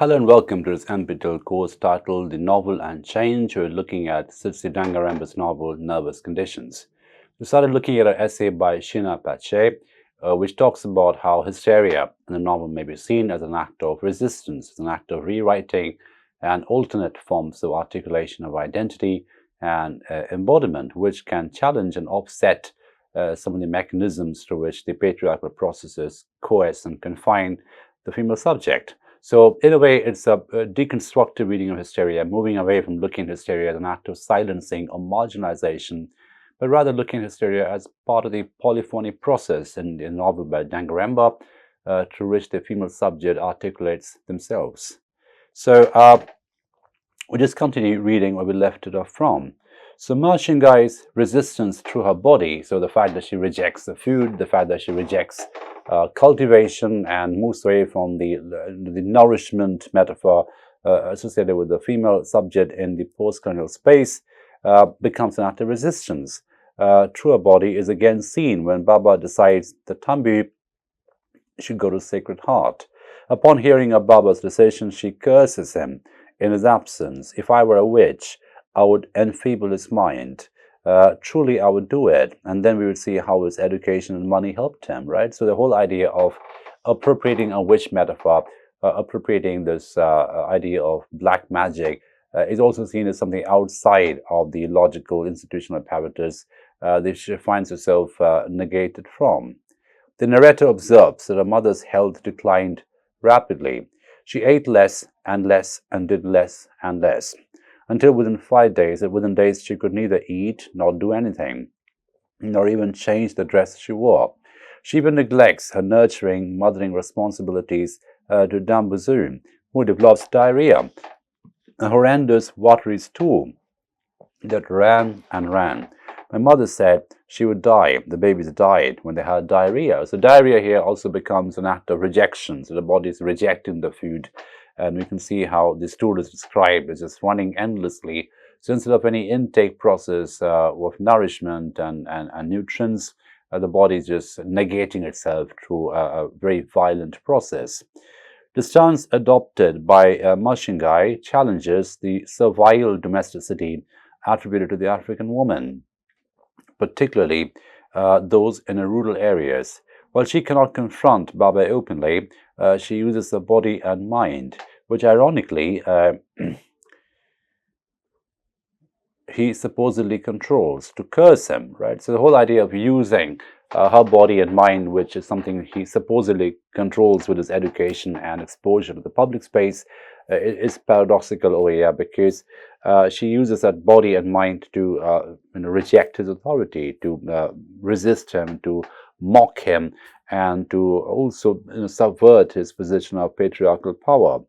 Hello and welcome to this NPTEL course titled The Novel and Change. We're looking at Tsitsi Dangarembga's novel Nervous Conditions. We started looking at an essay by Sheena Pache, which talks about how hysteria in the novel may be seen as an act of resistance, as an act of rewriting and alternate forms of articulation of identity and embodiment, which can challenge and offset some of the mechanisms through which the patriarchal processes coerce and confine the female subject. So in a way, it's a deconstructive reading of hysteria, moving away from looking at hysteria as an act of silencing or marginalization, but rather looking at hysteria as part of the polyphony process in the novel by Dangarembga, through which the female subject articulates themselves. So we just continue reading where we left it off from. So Marshingai's resistance through her body, so the fact that she rejects the food, the fact that she rejects cultivation and moves away from the nourishment metaphor associated with the female subject in the post-colonial space, becomes an act of resistance. Through her body is again seen when Baba decides that Thambi should go to Sacred Heart. Upon hearing of Baba's decision, she curses him in his absence. If I were a witch, I would enfeeble his mind. Truly, I would do it. And then we would see how his education and money helped him, right? So the whole idea of appropriating a witch metaphor, appropriating this idea of black magic, is also seen as something outside of the logical institutional apparatus that she finds herself negated from. The narrator observes that her mother's health declined rapidly. She ate less and less and did less and less, until within 5 days, and within days she could neither eat nor do anything, nor even change the dress she wore. She even neglects her nurturing, mothering responsibilities to Dambuzu, who develops diarrhea, a horrendous watery stool that ran and ran. My mother said she would die. The babies died when they had diarrhea. So diarrhea here also becomes an act of rejection. So the body is rejecting the food. And we can see how the stool is described as just running endlessly. So instead of any intake process of nourishment and nutrients, the body is just negating itself through a very violent process. The stance adopted by Mashingai challenges the servile domesticity attributed to the African woman, particularly those in rural areas. While she cannot confront Baba openly, she uses the body and mind, which ironically he supposedly controls, to curse him, right? So the whole idea of using her body and mind, which is something he supposedly controls with his education and exposure to the public space, is paradoxical over here, because she uses that body and mind to reject his authority, to resist him, to mock him, and to also subvert his position of patriarchal power.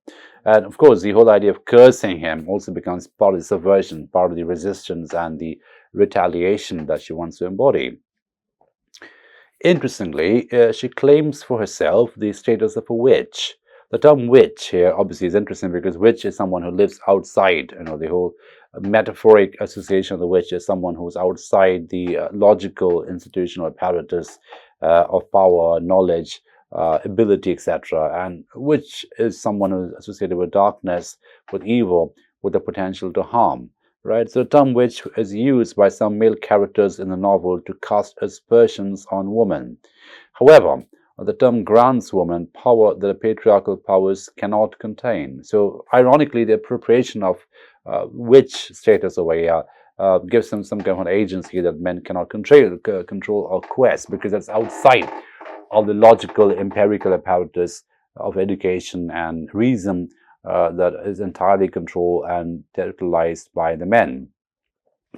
And of course, the whole idea of cursing him also becomes part of the subversion, part of the resistance and the retaliation that she wants to embody. Interestingly, she claims for herself the status of a witch. The term witch here obviously is interesting because witch is someone who lives outside, the whole metaphoric association of the witch is someone who's outside the logical institutional apparatus of power, knowledge, ability, etc. And witch is someone who's associated with darkness, with evil, with the potential to harm. Right, so the term witch is used by some male characters in the novel to cast aspersions on women. However, the term grants woman power that the patriarchal powers cannot contain. So, ironically, the appropriation of witch status over here gives them some kind of agency that men cannot control or coerce, because that's outside of the logical, empirical apparatus of education and reason that is entirely controlled and territorialized by the men.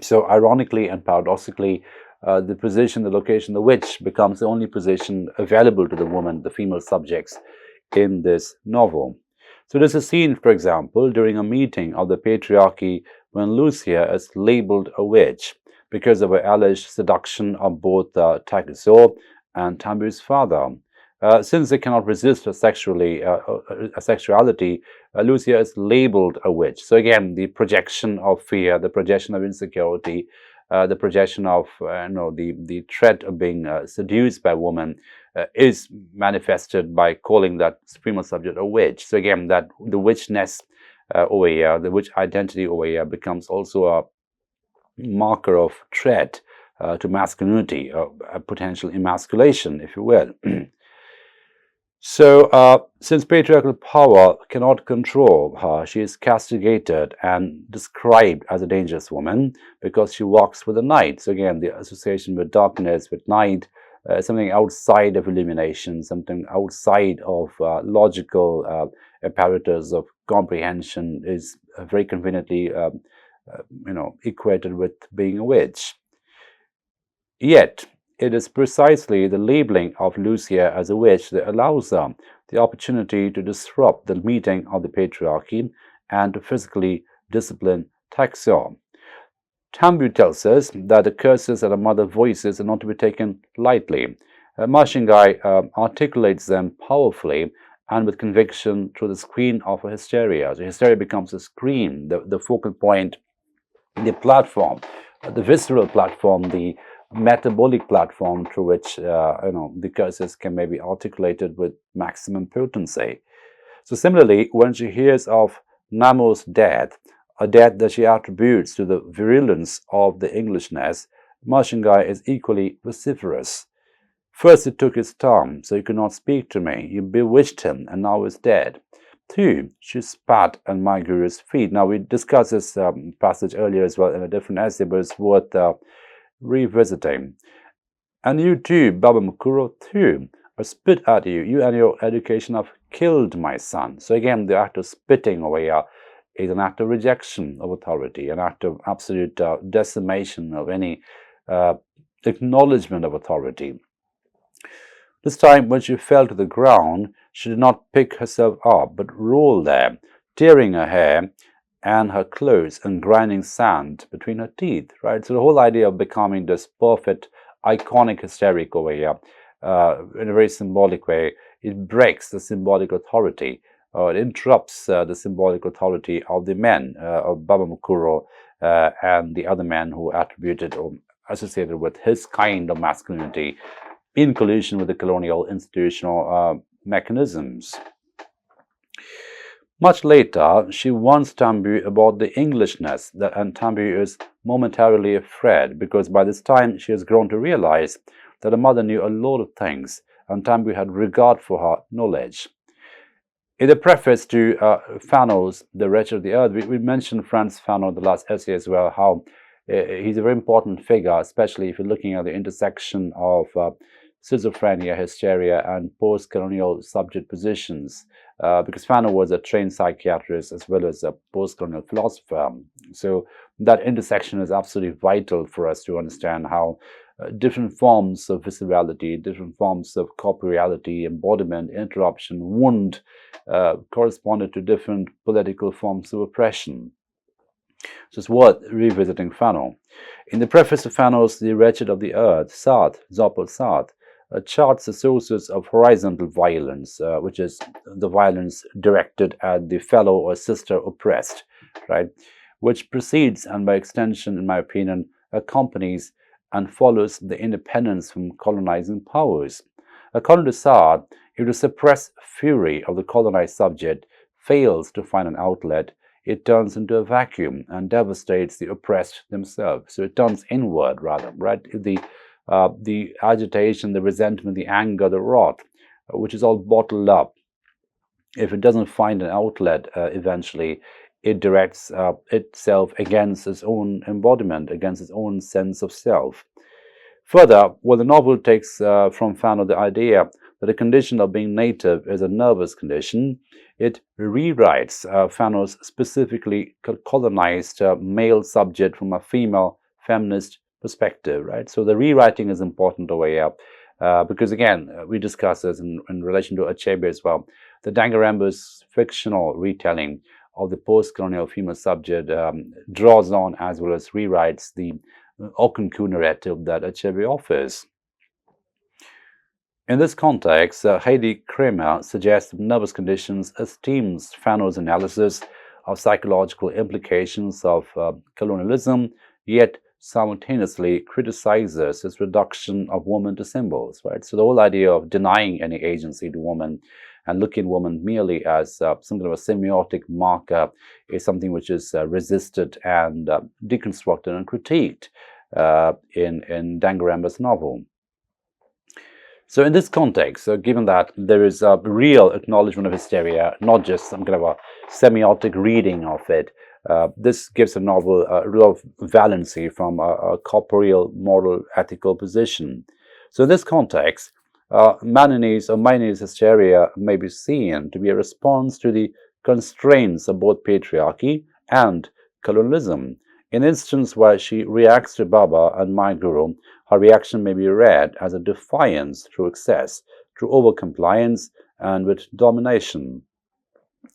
So ironically and paradoxically, the position, the location, the witch becomes the only position available to the woman, the female subjects in this novel. So this is seen, for example, during a meeting of the patriarchy when Lucia is labeled a witch because of her alleged seduction of both Takiso and Thambi's father. Since they cannot resist her sexuality, Lucia is labeled a witch. So again, the projection of fear, the projection of insecurity, the projection of the threat of being seduced by a woman is manifested by calling that female subject a witch. So again, that the witchness over here, the witch identity over here becomes also a marker of threat to masculinity, a potential emasculation, if you will. So, since patriarchal power cannot control her, she is castigated and described as a dangerous woman because she walks with the night. So again, the association with darkness, with night, something outside of illumination, something outside of logical apparatus of comprehension is very conveniently, equated with being a witch. Yet, it is precisely the labeling of Lucia as a witch that allows her the opportunity to disrupt the meeting of the patriarchy and to physically discipline Taxor. Tambu tells us that the curses that her mother voices are not to be taken lightly. Mashingai articulates them powerfully and with conviction through the screen of her hysteria. So hysteria becomes a screen, the focal point, the platform, the visceral platform, the metabolic platform through which the curses can maybe articulated with maximum potency. So similarly, when she hears of Namo's death, a death that she attributes to the virulence of the Englishness, Mashingai is equally vociferous. First, it took his tongue, so he could not speak to me. You bewitched him, and now is dead. 2, she spat at my guru's feet. Now, we discussed this passage earlier as well in a different essay, but it's worth revisiting. And you too, Baba Mukuro, too, I spit at you. You and your education have killed my son. So again, the act of spitting over here is an act of rejection of authority, an act of absolute decimation of any acknowledgement of authority. This time, when she fell to the ground, she did not pick herself up, but rolled there, tearing her hair and her clothes and grinding sand between her teeth, right? So the whole idea of becoming this perfect, iconic hysteric over here, in a very symbolic way, it breaks the symbolic authority, it interrupts the symbolic authority of the men, of Baba Mukuro and the other men who attributed or associated with his kind of masculinity in collusion with the colonial institutional mechanisms. Much later, she warns Tambu about the Englishness, and Tambu is momentarily afraid because by this time she has grown to realize that her mother knew a lot of things and Tambu had regard for her knowledge. In the preface to Fanos, The Wretched of the Earth, we mentioned Frantz Fanon in the last essay as well, how he's a very important figure, especially if you're looking at the intersection of schizophrenia, hysteria, and post-colonial subject positions, because Fanon was a trained psychiatrist as well as a post-colonial philosopher. So that intersection is absolutely vital for us to understand how different forms of viscerality, different forms of corporeality, embodiment, interruption, wound corresponded to different political forms of oppression. So it's worth revisiting Fanon. In the preface of Fanos, The Wretched of the Earth, Sartre, Jean-Paul Sartre, charts the sources of horizontal violence, which is the violence directed at the fellow or sister oppressed, right? Which precedes and by extension, in my opinion, accompanies and follows the independence from colonizing powers. According to Sartre, if the suppressed fury of the colonized subject fails to find an outlet, it turns into a vacuum and devastates the oppressed themselves. So it turns inward, rather, right? The agitation, the resentment, the anger, the wrath, which is all bottled up. If it doesn't find an outlet eventually, it directs itself against its own embodiment, against its own sense of self. Further, while the novel takes from Fanon the idea that the condition of being native is a nervous condition, it rewrites Fanon's specifically colonized male subject from a female feminist perspective, right? So the rewriting is important over here because, again, we discussed this in relation to Achebe as well. The Dangarembga's fictional retelling of the post-colonial female subject draws on as well as rewrites the Okunku narrative that Achebe offers. In this context, Heidi Kramer suggests that nervous conditions esteems Fanon's analysis of psychological implications of colonialism, yet simultaneously criticizes its reduction of women to symbols, right? So the whole idea of denying any agency to women and looking at women merely as some kind of a semiotic marker is something which is resisted and deconstructed and critiqued in Dangarembga's novel. So in this context, given that there is a real acknowledgement of hysteria, not just some kind of a semiotic reading of it, this gives a novel a real valency from a corporeal, moral, ethical position. So in this context, Manin's hysteria may be seen to be a response to the constraints of both patriarchy and colonialism. In an instance where she reacts to Baba and my guru, her reaction may be read as a defiance through excess, through overcompliance, and with domination.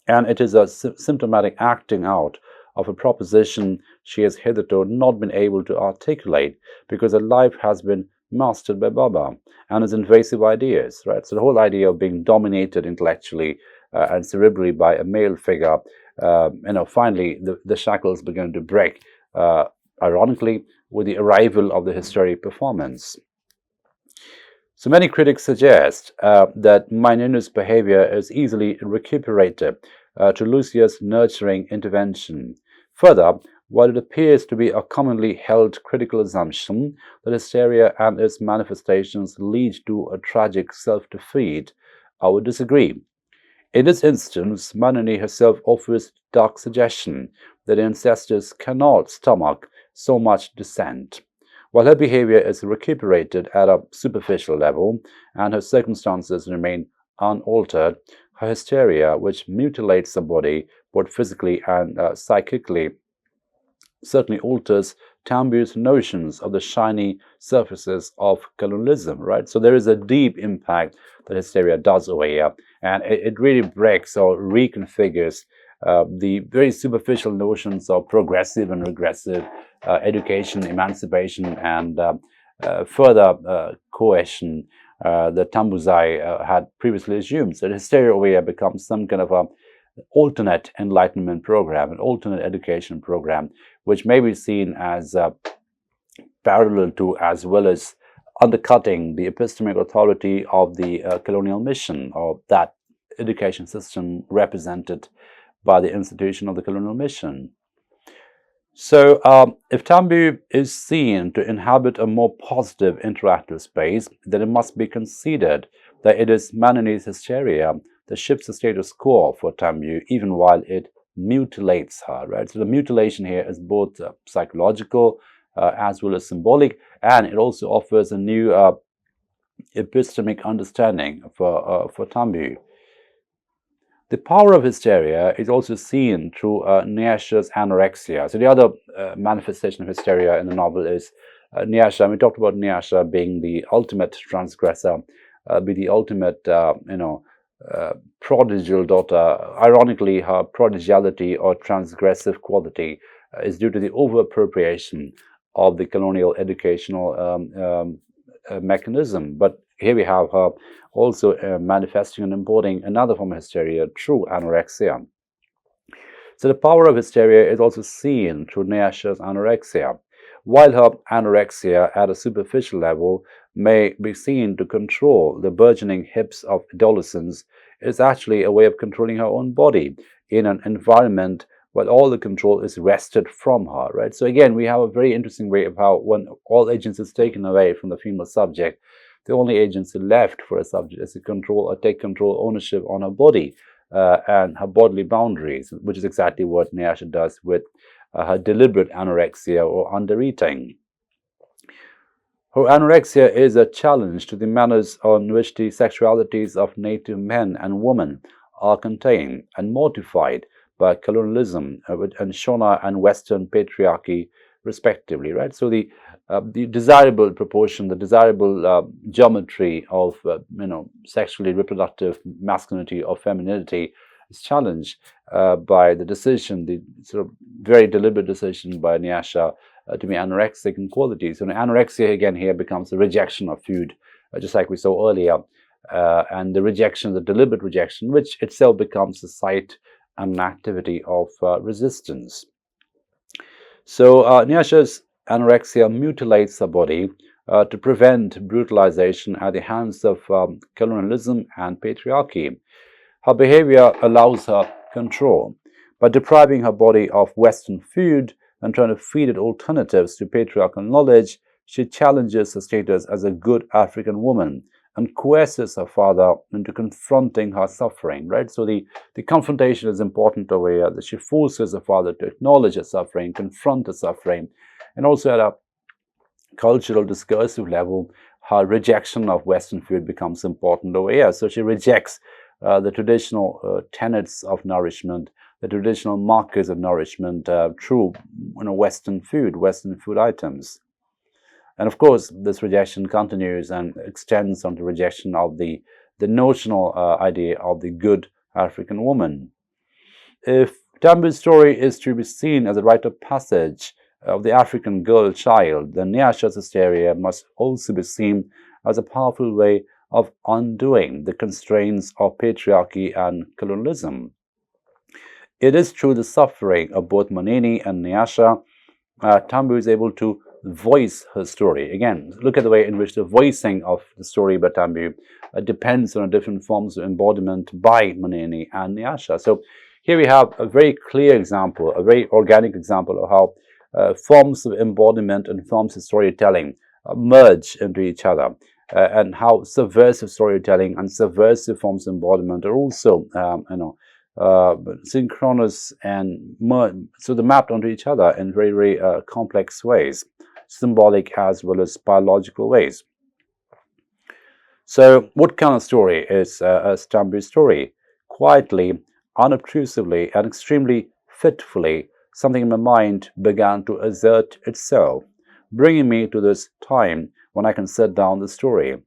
And it is a symptomatic acting out of a proposition she has hitherto not been able to articulate because her life has been mastered by Baba and his invasive ideas, right? So the whole idea of being dominated intellectually and cerebrally by a male figure, finally the shackles begin to break, ironically, with the arrival of the hysteric performance. So many critics suggest that Mainenu's behavior is easily recuperated to Lucia's nurturing intervention. Further, while it appears to be a commonly held critical assumption that hysteria and its manifestations lead to a tragic self-defeat, I would disagree. In this instance, Manini herself offers dark suggestion that ancestors cannot stomach so much dissent. While her behavior is recuperated at a superficial level and her circumstances remain unaltered, her hysteria, which mutilates the body both physically and psychically, certainly alters Tambu's notions of the shiny surfaces of colonialism, right? So there is a deep impact that hysteria does over here, and it really breaks or reconfigures the very superficial notions of progressive and regressive education, emancipation, and further coercion that Tambuzai had previously assumed. So the hysteria over here becomes some kind of a alternate enlightenment program, an alternate education program, which may be seen as parallel to as well as undercutting the epistemic authority of the colonial mission, or that education system represented by the institution of the colonial mission. So if Tambu is seen to inhabit a more positive interactive space, then it must be conceded that it is Manini's hysteria that shifts the status quo for Tambu, even while it mutilates her, right? So the mutilation here is both psychological as well as symbolic, and it also offers a new epistemic understanding for Tambu. The power of hysteria is also seen through Nyasha's anorexia. So the other manifestation of hysteria in the novel is Nyasha. And we talked about Nyasha being the ultimate transgressor, be the ultimate, prodigal daughter. Ironically, her prodigality or transgressive quality is due to the over-appropriation of the colonial educational mechanism. But here we have her also manifesting and importing another form of hysteria through anorexia. So the power of hysteria is also seen through Nyasha's anorexia. While her anorexia at a superficial level may be seen to control the burgeoning hips of adolescents, it is actually a way of controlling her own body in an environment where all the control is wrested from her, right? So again, we have a very interesting way of how when all agency is taken away from the female subject, the only agency left for a subject is to control or take control ownership on her body and her bodily boundaries, which is exactly what Nyasha does with her deliberate anorexia or undereating. Her anorexia is a challenge to the manners on which the sexualities of native men and women are contained and mortified by colonialism and Shona and Western patriarchy, respectively, right? So the desirable proportion, the desirable geometry of sexually reproductive masculinity or femininity is challenged by the decision, the sort of very deliberate decision by Nyasha to be anorexic in quality. So anorexia again here becomes the rejection of food, just like we saw earlier, and the rejection, the deliberate rejection, which itself becomes the site and an activity of resistance. So Nyasha's anorexia mutilates her body to prevent brutalization at the hands of colonialism and patriarchy. Her behavior allows her control. By depriving her body of Western food and trying to feed it alternatives to patriarchal knowledge, she challenges her status as a good African woman and coerces her father into confronting her suffering, right? So the confrontation is important over here, that she forces her father to acknowledge her suffering, confront her suffering, and also at a cultural discursive level, her rejection of Western food becomes important over here. So she rejects the traditional tenets of nourishment, the traditional markers of nourishment through Western food items. And of course, this rejection continues and extends on the rejection of the notional idea of the good African woman. If Tambu's story is to be seen as a rite of passage of the African girl child, then Nyasha's hysteria must also be seen as a powerful way of undoing the constraints of patriarchy and colonialism. It is through the suffering of both Manini and Nyasha, Tambu is able to voice her story. Again, look at the way in which the voicing of the story by Tambu depends on different forms of embodiment by Manini and Nyasha. So here we have a very clear example, a very organic example of how forms of embodiment and forms of storytelling merge into each other, and how subversive storytelling and subversive forms of embodiment are also, synchronous and so they're mapped onto each other in very, very complex ways, symbolic as well as biological ways. So what kind of story is a Tambu story? Quietly, unobtrusively, and extremely fitfully, something in my mind began to assert itself, bringing me to this time when I can set down the story.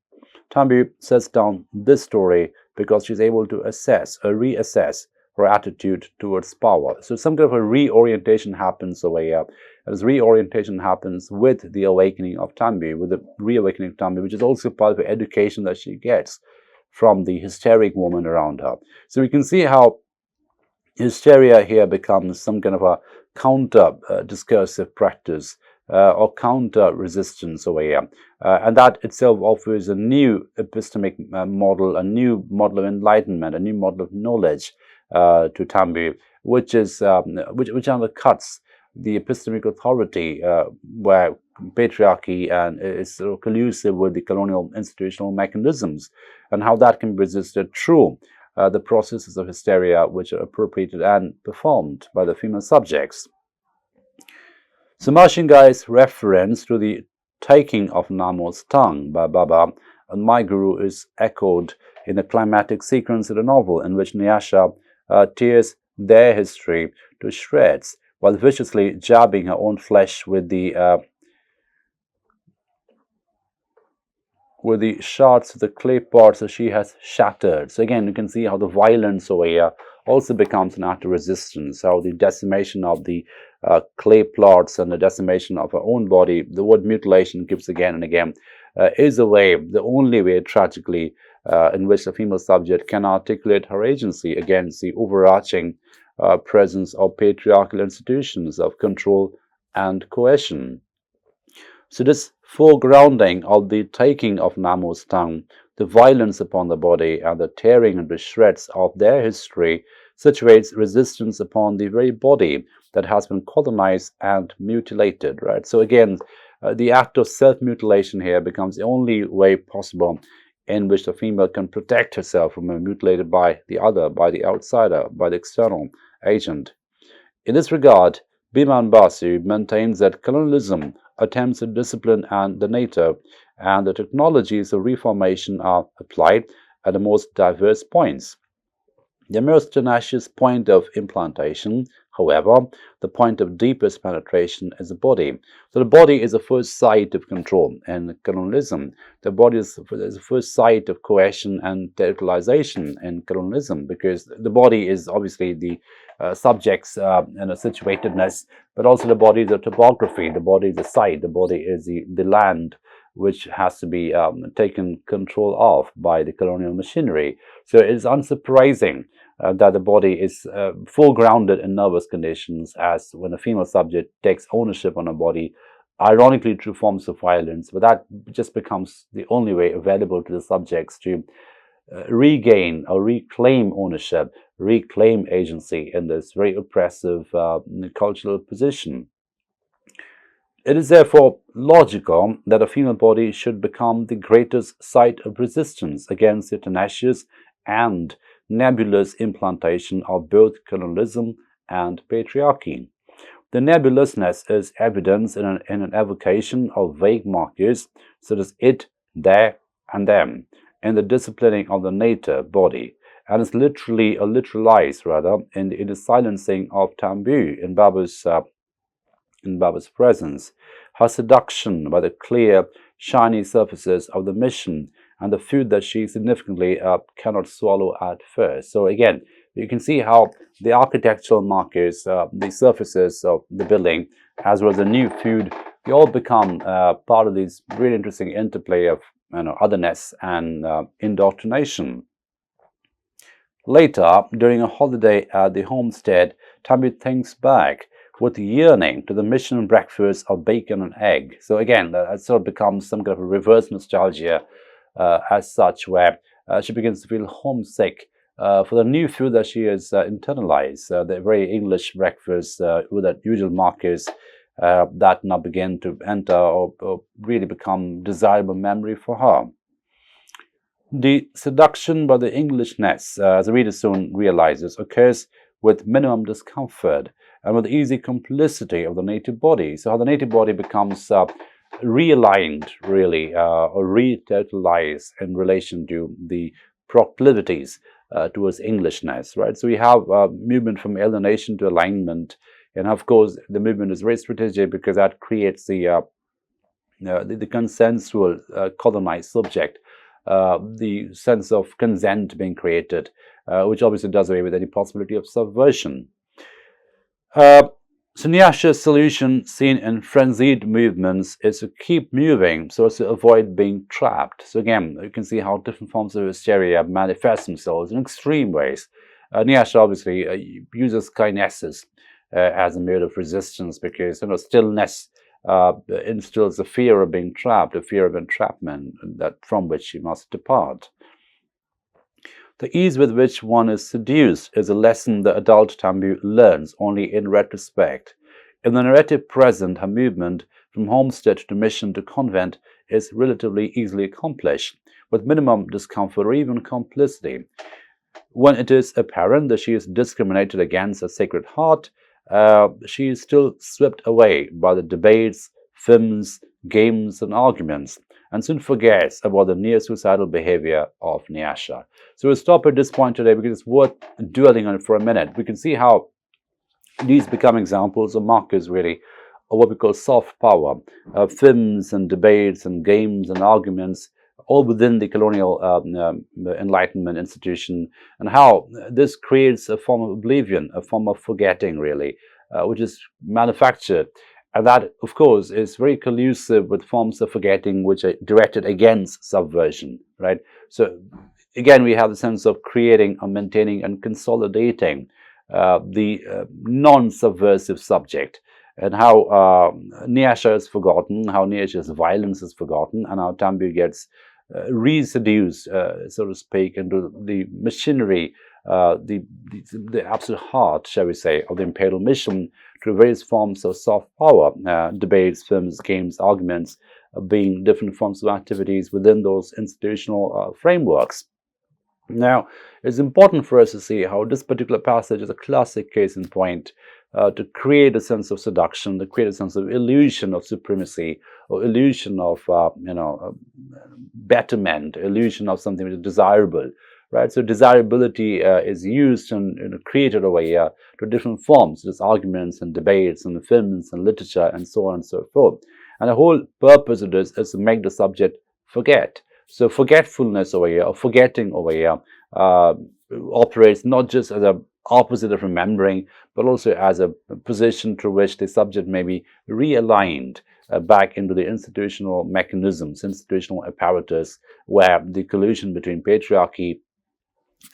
Tambu sets down this story because she's able to assess or reassess her attitude towards power. So some kind of a reorientation happens over here. And this reorientation happens with the awakening of Tambu, with the reawakening of Tambu, which is also part of the education that she gets from the hysteric woman around her. So we can see how hysteria here becomes some kind of a counter discursive practice or counter resistance over here. And that itself offers a new epistemic model, a new model of enlightenment, a new model of knowledge to Tambu, which undercuts the epistemic authority where patriarchy and is sort of collusive with the colonial institutional mechanisms, and how that can be resisted through the processes of hysteria which are appropriated and performed by the female subjects. So Masingai's reference to the taking of Namo's tongue by Baba and my guru is echoed in the climatic sequence of the novel, in which Nyasha tears their history to shreds while viciously jabbing her own flesh with the shards of the clay pots that she has shattered. So again, you can see how the violence over here also becomes an act of resistance, how the decimation of the clay plots and the decimation of her own body, the word mutilation keeps again and again, is a way, the only way tragically, in which the female subject can articulate her agency against the overarching presence of patriarchal institutions of control and coercion. So this foregrounding of the taking of Namo's tongue, the violence upon the body, and the tearing into shreds of their history situates resistance upon the very body that has been colonized and mutilated, right? So again, the act of self-mutilation here becomes the only way possible in which the female can protect herself from being mutilated by the other, by the outsider, by the external agent. In this regard, Biman Basu maintains that colonialism attempts to discipline and the native, and the technologies of reformation are applied at the most diverse points. The most tenacious point of implantation, however, the point of deepest penetration, is the body. So the body is the first site of control in colonialism. The body is the first site of coercion and territorialization in colonialism, because the body is obviously the subject's situatedness, but also the body is the topography, the body is the site, the body is the land which has to be taken control of by the colonial machinery. So it is unsurprising that the body is foregrounded in nervous conditions, as when a female subject takes ownership on her body, ironically true forms of violence, but that just becomes the only way available to the subjects to regain or reclaim ownership, reclaim agency in this very oppressive cultural position. It is therefore logical that a female body should become the greatest site of resistance against the tenacious and nebulous implantation of both colonialism and patriarchy. The nebulousness is evidence in an evocation of vague markers such as it, there, and them in the disciplining of the native body, and is literally or literalized rather in the silencing of taboo in Baba's presence, her seduction by the clear, shiny surfaces of the mission and the food that she significantly cannot swallow at first. So again, you can see how the architectural markers, the surfaces of the building, as well as the new food, they all become part of this really interesting interplay of otherness and indoctrination. Later, during a holiday at the homestead, Tabby thinks back with yearning to the mission breakfast of bacon and egg. So again, that sort of becomes some kind of a reverse nostalgia as such, where she begins to feel homesick for the new food that she has internalized, the very English breakfast with the usual markers that now begin to enter or really become desirable memory for her. The seduction by the Englishness, as the reader soon realizes, occurs with minimum discomfort and with easy complicity of the native body. So how the native body becomes realigned, really, or retotalized in relation to the proclivities towards Englishness, right? So we have movement from alienation to alignment, and of course the movement is very strategic because that creates the consensual colonized subject, the sense of consent being created, which obviously does away with any possibility of subversion. So Nyasha's solution, seen in frenzied movements, is to keep moving so as to avoid being trapped. So again, you can see how different forms of hysteria manifest themselves in extreme ways. Nyasha obviously uses kinesis as a mode of resistance because stillness instills a fear of being trapped, a fear of entrapment that from which she must depart. The ease with which one is seduced is a lesson the adult Tambu learns only in retrospect. In the narrative present, her movement from homestead to mission to convent is relatively easily accomplished, with minimum discomfort or even complicity. When it is apparent that she is discriminated against a Sacred Heart, she is still swept away by the debates, films, games, and arguments, and soon forgets about the near-suicidal behavior of Nyasha. So we'll stop at this point today because it's worth dwelling on it for a minute. We can see how these become examples or markers, really, of what we call soft power, films and debates and games and arguments, all within the colonial Enlightenment institution, and how this creates a form of oblivion, a form of forgetting, really, which is manufactured. And that, of course, is very collusive with forms of forgetting which are directed against subversion, right? So, again, we have the sense of creating or maintaining and consolidating the non-subversive subject, and how Nyasha is forgotten, how Nyasha's violence is forgotten, and how Tambu gets reseduced, so to speak, into the machinery, the absolute heart, shall we say, of the imperial mission through various forms of soft power, debates, films, games, arguments, being different forms of activities within those institutional frameworks. Now, it's important for us to see how this particular passage is a classic case in point to create a sense of seduction, to create a sense of illusion of supremacy, or illusion of betterment, illusion of something which is desirable, right? So desirability is used and created over here to different forms, just arguments and debates and films and literature and so on and so forth. And the whole purpose of this is to make the subject forget. So forgetfulness over here, or forgetting over here, operates not just as an opposite of remembering, but also as a position through which the subject may be realigned back into the institutional mechanisms, institutional apparatus, where the collusion between patriarchy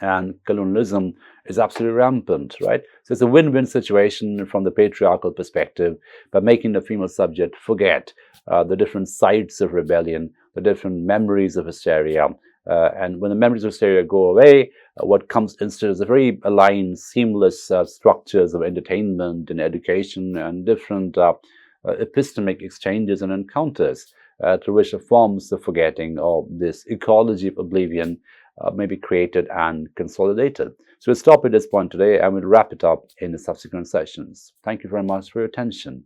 and colonialism is absolutely rampant, right? So it's a win-win situation from the patriarchal perspective by making the female subject forget the different sites of rebellion, the different memories of hysteria. And when the memories of hysteria go away, what comes instead is a very aligned, seamless structures of entertainment and education and different epistemic exchanges and encounters through which the forms of forgetting or this ecology of oblivion may be created and consolidated. So we'll stop at this point today and we'll wrap it up in the subsequent sessions. Thank you very much for your attention.